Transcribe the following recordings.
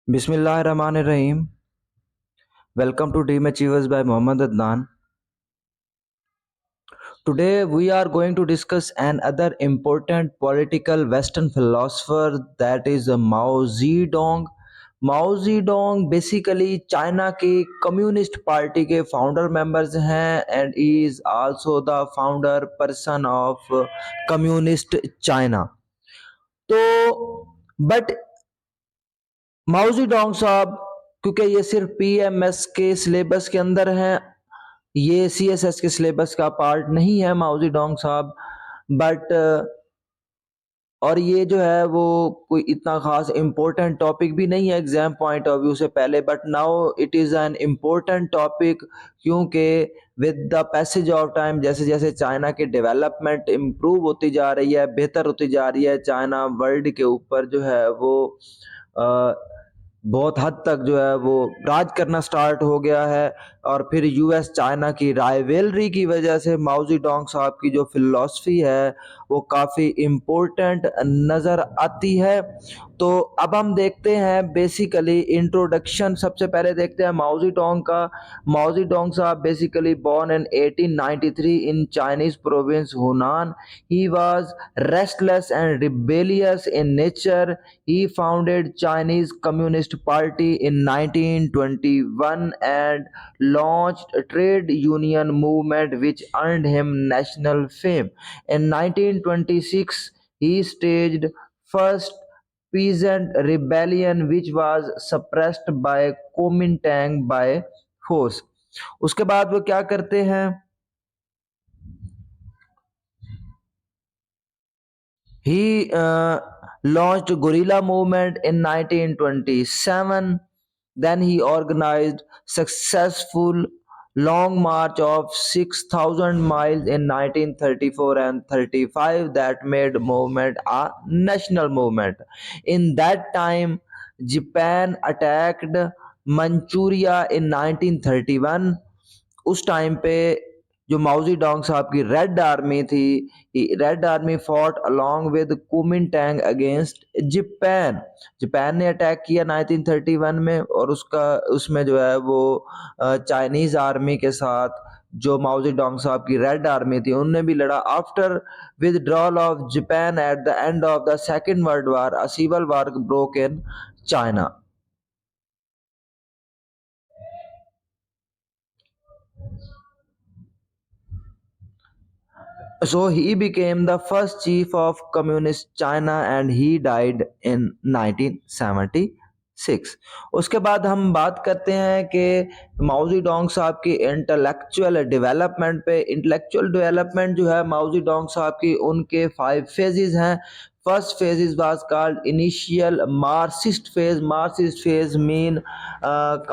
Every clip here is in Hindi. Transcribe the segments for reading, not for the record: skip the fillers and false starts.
Bismillahirrahmanirrahim. Welcome to Dream Achievers by Muhammad Adnan. Today we are going to discuss another important political Western philosopher, that is Mao Zedong. Mao Zedong basically China की कम्युनिस्ट पार्टी के फाउंडर मेंबर्स हैं and is also the founder person of communist China. तो बट माओ जेडोंग साहब, क्योंकि ये सिर्फ पीएमएस के सिलेबस के अंदर हैं, ये सीएसएस के सिलेबस का पार्ट नहीं है माओ जेडोंग साहब। बट और ये जो है वो कोई इतना खास इम्पोर्टेंट टॉपिक भी नहीं है एग्जाम पॉइंट ऑफ व्यू से पहले, but now it is an important topic, क्योंकि with the passage of time जैसे जैसे चाइना की डेवलपमेंट इम्प्रूव होती जा रही है, बेहतर होती जा रही है, चाइना वर्ल्ड के ऊपर जो है वो अ, बहुत हद तक जो है वो राज करना स्टार्ट हो गया है। और फिर यूएस चाइना की राइवलरी की वजह से माओ जेडोंग साहब की जो फिलॉसफी है वो काफ़ी इम्पोर्टेंट नज़र आती है। तो अब हम देखते हैं बेसिकली इंट्रोडक्शन, सबसे पहले देखते हैं माओ जेडोंग का। माओ जेडोंग साहब basically born in 1893 in Chinese province Hunan. He was restless and rebellious in nature. He founded Chinese Communist Party in 1921 and launched a trade union movement which earned him national fame. In 1926, he staged first peasant rebellion which was suppressed by Kuomintang by force। उसके बाद वो क्या करते हैं, he launched guerrilla movement in 1927. Then he organized successful long march of 6,000 miles in 1934 and 35 that made movement a national movement. In that time, Japan attacked Manchuria in 1931। उस टाइम पे जो माओ जेडोंग साहब की रेड आर्मी थी, Red Army fought along with Kuomintang against Japan. Japan ने अटैक किया 1931 में, और उसमें जो है वो चाइनीज आर्मी के साथ जो माओ जेडोंग साहब की रेड आर्मी थी उनने भी लड़ा। After withdrawal of Japan at the end of the second world war, a civil war broke in China. So he became the first chief of communist China and he died in 1976। उसके बाद हम बात करते हैं कि माओ जेडोंग साहब की इंटेलेक्चुअल डेवलपमेंट पे। इंटेलेक्चुअल डेवलपमेंट जो है माओ जेडोंग साहब की, उनके 5 फेजेस हैं। First phase was called initial Marxist phase. Marxist phase mean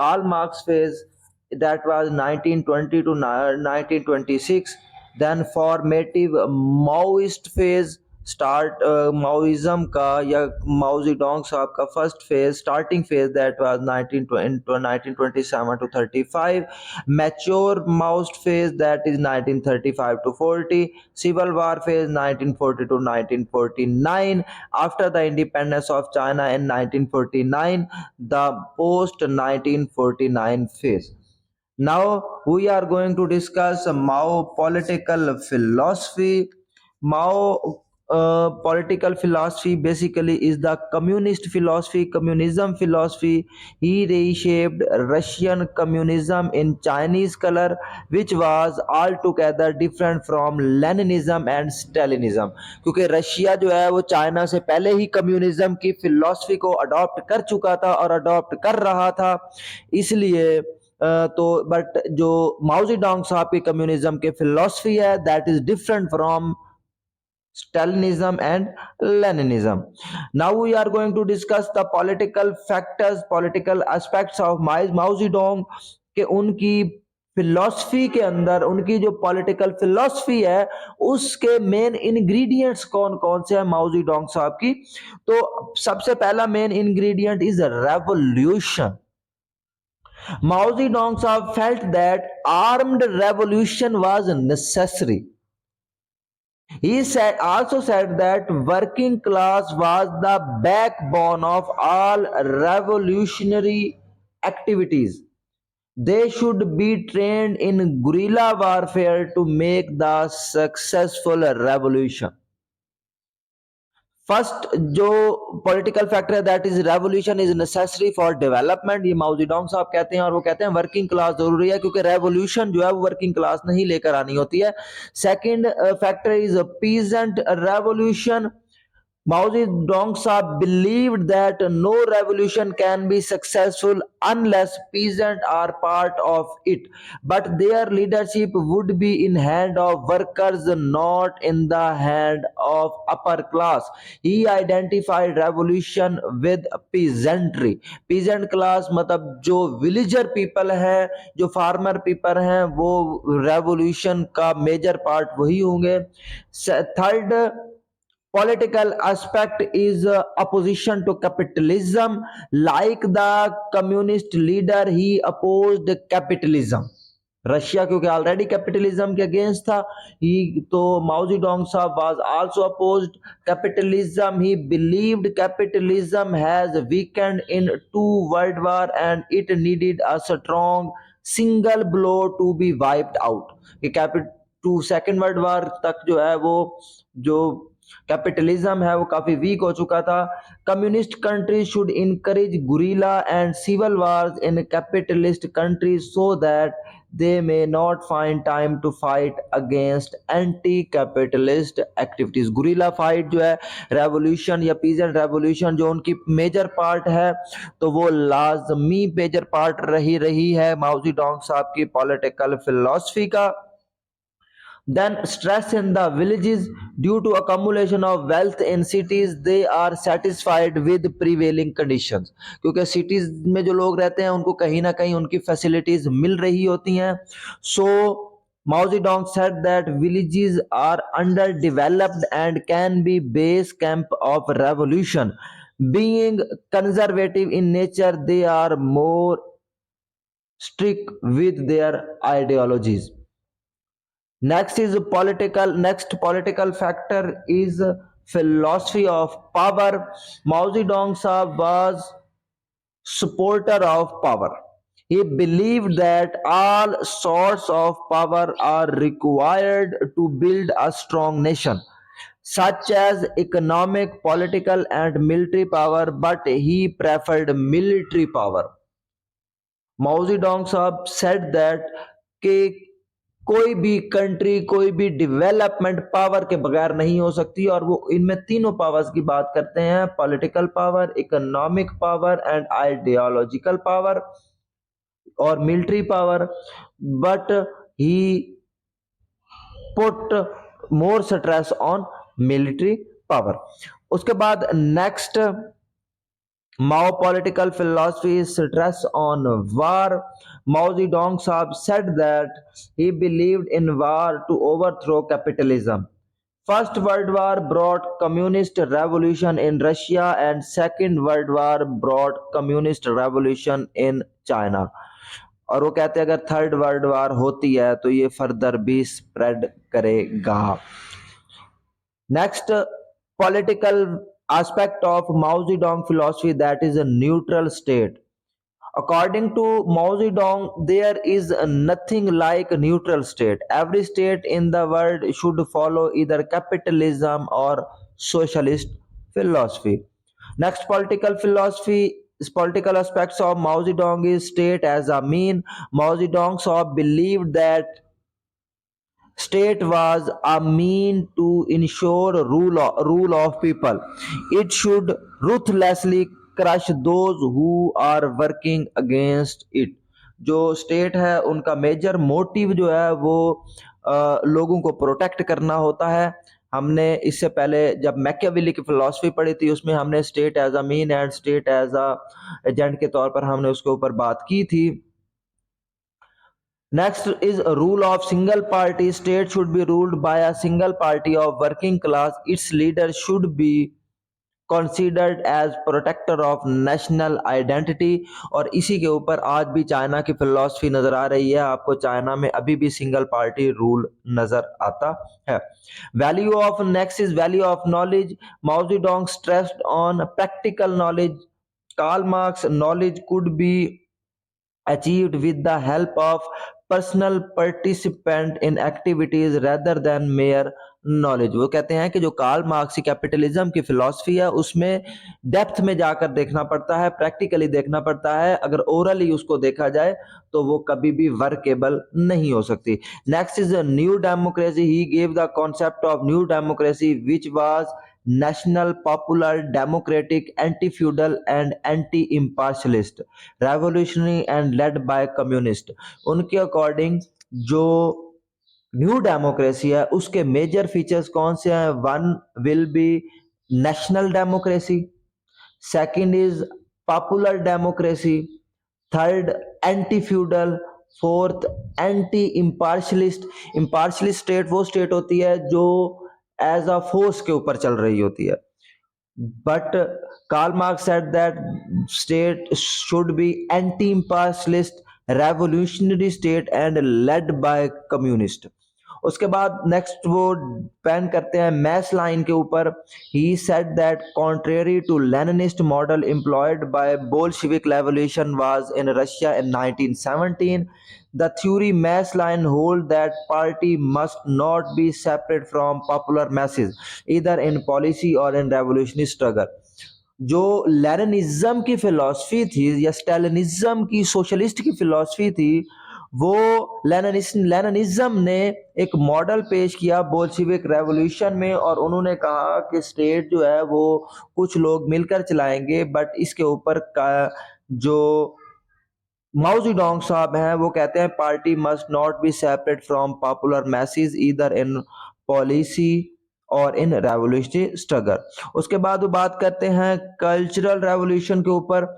Karl Marx phase, that was 1920 to 1926। Then formative Maoist phase, start Maoism का या माओ जेडोंग साहब का first phase, starting phase, that was 1927 to 35। Mature Maoist phase, that is 1935 to 40। Civil war phase 1940 to 1949। After the independence of China in 1949, the post 1949 phase। Now we are going to discuss Mao political philosophy. Mao political philosophy basically is the communist philosophy, communism philosophy. He reshaped Russian communism in Chinese color, which was altogether different from Leninism and Stalinism। क्योंकि रशिया जो है वो चाइना से पहले ही कम्युनिज्म की फिलॉसफी को अडॉप्ट कर चुका था और अडॉप्ट कर रहा था, इसलिए तो बट जो माओ जेडोंग साहब की कम्युनिज्म के फिलॉसफी है, that is different from Stalinism and Leninism। Now we are going to discuss the political factors, political aspects of Mao Zedong, कि उनकी फिलॉसफी के अंदर, उनकी जो पॉलिटिकल फिलॉसफी है उसके मेन इंग्रेडिएंट्स कौन कौन से हैं माओ जेडोंग साहब की। तो सबसे पहला main ingredient is revolution. Mao Zedong Sahab felt that armed revolution was necessary. He said also said that working class was the backbone of all revolutionary activities. They should be trained in guerrilla warfare to make the successful revolution. First जो पॉलिटिकल फैक्टर है that is revolution is necessary for development, ये माओ जेडोंग साहब कहते हैं, और वो कहते हैं वर्किंग क्लास जरूरी है क्योंकि रेवोल्यूशन जो है वो वर्किंग क्लास नहीं लेकर आनी होती है। Second factor is peasant revolution. Mao Zedong Saab believed that no revolution can be successful unless peasants are part of it, but their leadership would be in hand of workers, not in the hand of upper class. He identified revolution with peasantry. Peasant class मतलब जो villager people हैं, जो farmer people हैं, वो revolution का major part वही होंगे। Third political aspect is opposition to capitalism. Like the communist leader, he opposed capitalism. Russia क्योंकि ऑलरेडी कैपिटलिज्म के अगेंस्ट था, ही तो माओ जेडोंग साहब was also opposed capitalism. He believed capitalism has weakened in two world war and it needed a strong single blow to be wiped out. कि कैपिट टू सेकेंड वर्ल्ड वॉर तक जो है वो जो कैपिटलिज्म है वो काफी वीक हो चुका था। Communist countries should encourage guerrilla and civil wars in capitalist countries so that they may not find time to fight against anti-capitalist activities। Guerrilla fight जो है रेवोल्यूशन या पीजेंट रेवोल्यूशन जो उनकी मेजर पार्ट है, तो वो लाजमी मेजर पार्ट रही है माओ जेडोंग साहब की पॉलिटिकल फिलॉसफी का। Then stress in the villages due to accumulation of wealth in cities, they are satisfied with prevailing conditions। क्योंकि cities में जो लोग रहते हैं उनको कहीं ना कहीं उनकी facilities मिल रही होती हैं। So Mao Zedong said that villages are underdeveloped and can be base camp of revolution. Being conservative in nature, they are more strict with their ideologies। Next political factor is philosophy of power। Mao Zedong Sahab was supporter of power। He believed that all sorts of power are required to build a strong nation, such as economic, political, and military power, but he preferred military power। Mao Zedong Sahab said that कि कोई भी कंट्री, कोई भी डेवलपमेंट पावर के बगैर नहीं हो सकती, और वो इनमें तीनों पावर्स की बात करते हैं, political power, economic power and ideological power और military power. But he put more stress on military power. उसके बाद next Mao political philosophy is stress on war। Mao Zedong Sahab said that he believed in war to overthrow capitalism। First World War brought communist revolution in Russia and Second World War brought communist revolution in China। और वो कहते हैं अगर थर्ड वर्ल्ड वार होती है तो ये फर्दर भी स्प्रेड करेगा। Next political aspect of Mao Zedong philosophy, that is a neutral state। According to Mao Zedong, there is nothing like a neutral state। Every state in the world should follow either capitalism or socialist philosophy। Next political philosophy is political aspects of Mao Zedong is state as a mean। Mao Zedong saw believed that state was a mean to ensure rule of people। It should ruthlessly crush those who are working against it। जो स्टेट है उनका मेजर मोटिव जो है वो लोगों को प्रोटेक्ट करना होता है। हमने इससे पहले जब मैकियावेली की फिलॉसफी पढ़ी थी उसमें हमने state as a mean and state as a agent के तौर पर हमने उसके ऊपर बात की थी। Next is a rule of single party। State should be ruled by a single party of working class। Its leader should be considered as protector of national identity। और इसी के ऊपर आज भी चाइना की फिलॉसफी नजर आ रही है। आपको चाइना में अभी भी सिंगल पार्टी रूल नजर आता है। Value of next is value of knowledge. Mao Zedong stressed on practical knowledge. Karl Marx knowledge could be achieved with the help of personal participant in activities rather than mere knowledge. वो कहते हैं कि जो कार्ल मार्क्स की कैपिटलिज्म की फिलॉसफी है उसमें डेप्थ में जाकर देखना पड़ता है, प्रैक्टिकली देखना पड़ता है। अगर ओरली उसको देखा जाए तो वो कभी भी वर्केबल नहीं हो सकती। Next is new democracy. He gave the concept of new democracy which was national, popular, democratic, anti feudal and anti imperialist, revolutionary and led by communist. उनके अकॉर्डिंग जो न्यू डेमोक्रेसी है उसके मेजर फीचर्स कौन से हैं? One will be national democracy, second is popular democracy, third anti feudal, fourth anti imperialist. Imperialist state वो स्टेट होती है जो एज अ फोर्स के ऊपर चल रही होती है। But Karl Marx said that state should be anti-imperialist, revolutionary state and led by communist। उसके बाद नेक्स्ट वो पेन करते हैं मैस लाइन के ऊपर। He said that contrary to Leninist model employed by Bolshevik revolution was in Russia in 1917, the theory mass line hold that party must not be separate from popular masses either in policy or in revolutionary struggle। जो लेनिनिज्म की फिलॉसफी थी या स्टालिनिज्म की सोशलिस्ट की फिलॉसफी थी, वो लेनिनिज्म ने एक मॉडल पेश किया बोल्शेविक रेवोल्यूशन में, और उन्होंने कहा कि स्टेट जो है वो कुछ लोग मिलकर चलाएंगे। बट इसके ऊपर का जो माओ जेडोंग साहब हैं वो कहते हैं party must not be separate from popular message either in policy और इन रेवोल्यूशनरी स्ट्रगल। उसके बाद वो बात करते हैं कल्चरल रेवोल्यूशन के ऊपर।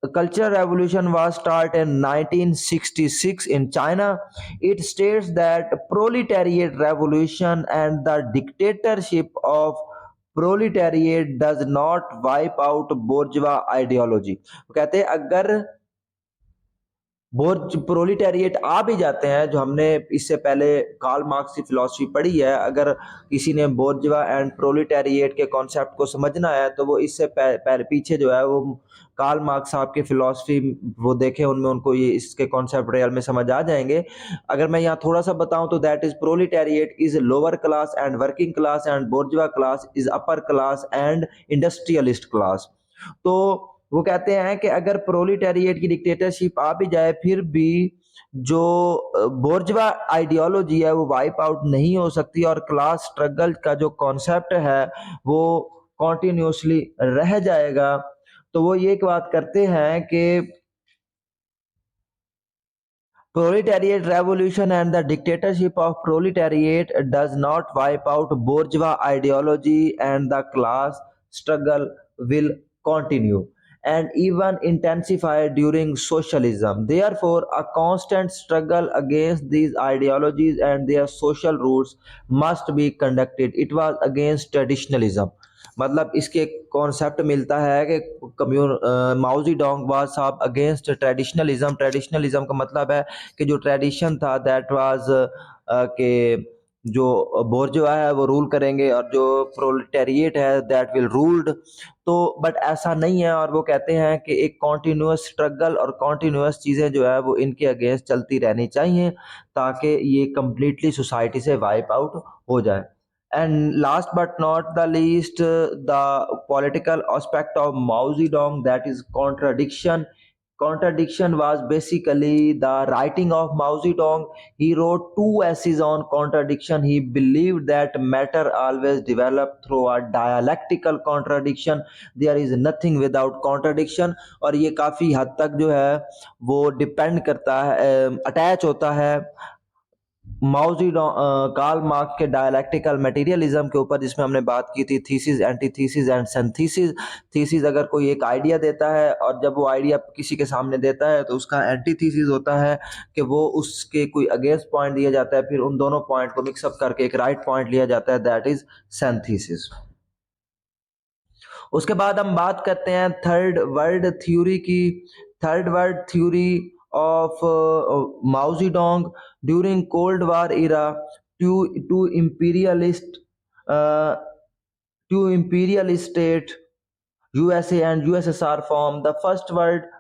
Cultural revolution was started in 1966 in China. It states that proletariat revolution and the dictatorship of proletariat does not wipe out bourgeois ideology। वो कहते हैं अगर प्रोलिटेरिएट आ भी जाते हैं, जो हमने इससे पहले कार्ल मार्क्स की फिलॉसफी पढ़ी है, अगर किसी ने बोर्जवा एंड प्रोलिटेरिएट के कॉन्सेप्ट को समझना है तो वो इससे पहले पीछे जो है वो कार्ल मार्क्स साहब की फिलॉसफी वो देखें, उनमें उनको ये इसके कॉन्सेप्ट रियल में समझ आ जाएंगे। अगर मैं यहाँ थोड़ा सा बताऊं तो that is proletariat is lower class and working class and bourgeois class is upper class and industrialist class. तो वो कहते हैं कि अगर प्रोलिटेरिएट की डिक्टेटरशिप आ भी जाए फिर भी जो बोर्जवा आइडियोलॉजी है वो वाइप आउट नहीं हो सकती, और क्लास स्ट्रगल का जो कॉन्सेप्ट है वो कॉन्टिन्यूसली रह जाएगा। तो वो ये एक बात करते हैं कि proletariat revolution and the dictatorship of proletariat does not wipe out bourgeois ideology and the class struggle will continue and even intensify during socialism। Therefore, a constant struggle against these ideologies and their social roots must be conducted। It was against traditionalism। मतलब इसके कॉन्सेप्ट मिलता है कि माओ जेडोंग वाज साहब अगेंस्ट ट्रेडिशनलिज्म। ट्रेडिशनलिज्म का मतलब है कि जो ट्रेडिशन था दैट वाज के जो बोर्जोआ है वो रूल करेंगे और जो प्रोलेटेरिएट है दैट विल रूल्ड। तो बट ऐसा नहीं है, और वो कहते हैं कि एक कॉन्टिन्यूअस स्ट्रगल और कॉन्टिन्यूअस चीज़ें जो है वो इनके अगेंस्ट चलती रहनी चाहिए ताकि ये कम्प्लीटली सोसाइटी से वाइप आउट हो जाए। And last but not the least, the political aspect of Mao Zedong, that is contradiction। Contradiction was basically the writing of Mao Zedong। He wrote two essays on contradiction। He believed that matter always developed through a dialectical contradiction। There is nothing without contradiction। और ये काफ़ी हद तक जो है वो डिपेंड करता है, अटैच होता है माओ जेडोंग कार्ल मार्क्स के डायलेक्टिकल मटेरियलिज्म के ऊपर, जिसमें हमने बात की थी thesis, antithesis and synthesis. Thesis अगर कोई एक आइडिया देता है और जब वो आइडिया किसी के सामने देता है तो उसका एंटीथीसिस होता है कि वो उसके कोई अगेंस्ट पॉइंट दिया जाता है, फिर उन दोनों पॉइंट को मिक्सअप करके एक राइट पॉइंट लिया जाता है, दैट इज सिंथेसिस। उसके बाद हम बात करते हैं थर्ड वर्ल्ड थ्योरी की। Third world theory of Mao Zedong during cold war era to two imperialist two imperial state USA and USSR form the first world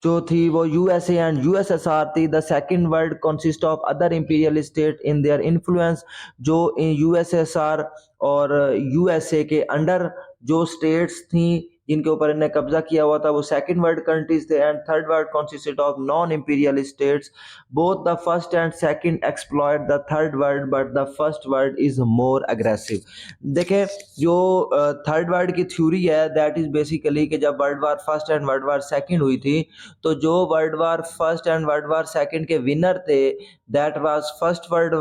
जो थी वो यूएसए एंड यूएसएसआर थी। The second world consist of other imperial state in their influence जो यूएसएसआर और यूएसए के अंडर जो स्टेट्स थी जिनके ऊपर इन्हें कब्जा किया हुआ था वो सेकंड वर्ल्ड कंट्रीज थे। And third world consisted of non imperial states. Both the first and second exploit the third world but the first world is more aggressive. देखें जो थर्ड वर्ल्ड की थ्योरी है दैट इज बेसिकली कि जब world war first and world war second हुई थी तो जो world war first and world war second के विनर थे that was first world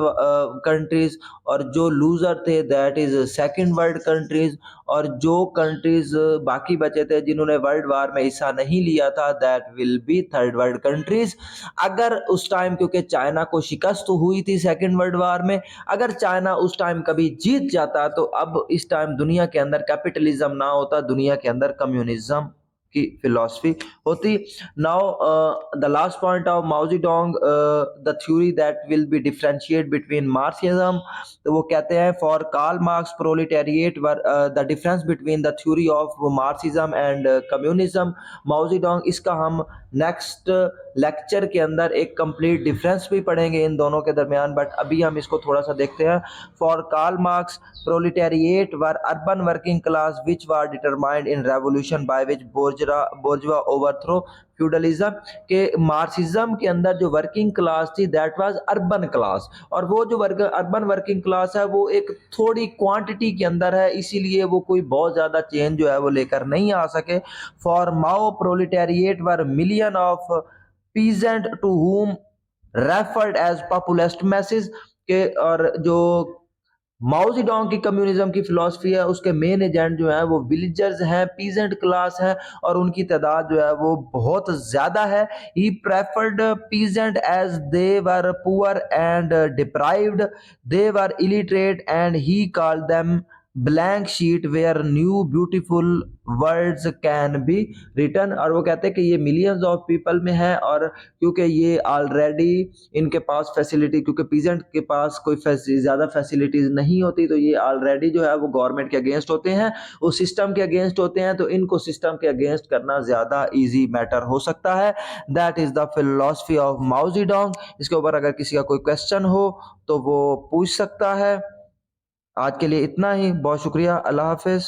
countries और जो लूजर थे that is second world countries. और जो कंट्रीज बाकी बचे थे जिन्होंने वर्ल्ड वार में हिस्सा नहीं लिया था that will B third world countries. अगर उस टाइम क्योंकि चाइना को शिकस्त हुई थी सेकंड वर्ल्ड वार में, अगर चाइना उस टाइम कभी जीत जाता तो अब इस टाइम दुनिया के अंदर कैपिटलिज्म ना होता, दुनिया के अंदर कम्युनिज्म की फिलॉसफी होती। Now the last point of Mao Zedong the theory that will be differentiate between Marxism. तो वो कहते हैं for Karl Marx proletariat were the difference between the theory of Marxism and communism. Mao Zedong इसका हम नेक्स्ट लेक्चर के अंदर एक कंप्लीट डिफरेंस भी पढ़ेंगे इन दोनों के दरमियान, बट अभी हम इसको थोड़ा सा देखते हैं। For Karl Marx proletariat were urban working class which were determined in revolution by which bourgeois overthrow feudalism. के मार्क्सिज्म के अंदर जो वर्किंग क्लास थी दैट वाज अर्बन क्लास, और वो जो अर्बन वर्किंग क्लास है वो एक थोड़ी क्वांटिटी के अंदर है, इसीलिए वो कोई बहुत ज़्यादा चेंज जो है वो लेकर नहीं आ सके। For Mao proletariat were million of peasant to whom referred as populist message के। और जो माओ जेडोंग की कम्युनिज्म की फिलॉसफी है उसके मेन एजेंट जो है वो विलेजर्स हैं, पीजेंट क्लास है, और उनकी तादाद जो है वो बहुत ज्यादा है। He preferred peasant as they were poor and deprived, they were illiterate and he called them blank sheet where new beautiful words can be written. और वो कहते हैं कि ये मिलियंस ऑफ पीपल में है, और क्योंकि ये ऑलरेडी इनके पास फैसिलिटी, क्योंकि पीजेंट के पास कोई ज़्यादा फैसिलिटीज़ नहीं होती तो ये ऑलरेडी जो है वो गवर्नमेंट के अगेंस्ट होते हैं, उस सिस्टम के अगेंस्ट होते हैं, तो इनको सिस्टम के अगेंस्ट करना ज़्यादा ईजी मैटर हो सकता है। That is the philosophy of Mao Zedong. इसके ऊपर अगर किसी का कोई क्वेश्चन हो तो वो पूछ सकता है। आज के लिए इतना ही, बहुत शुक्रिया, अल्लाह हाफिज़।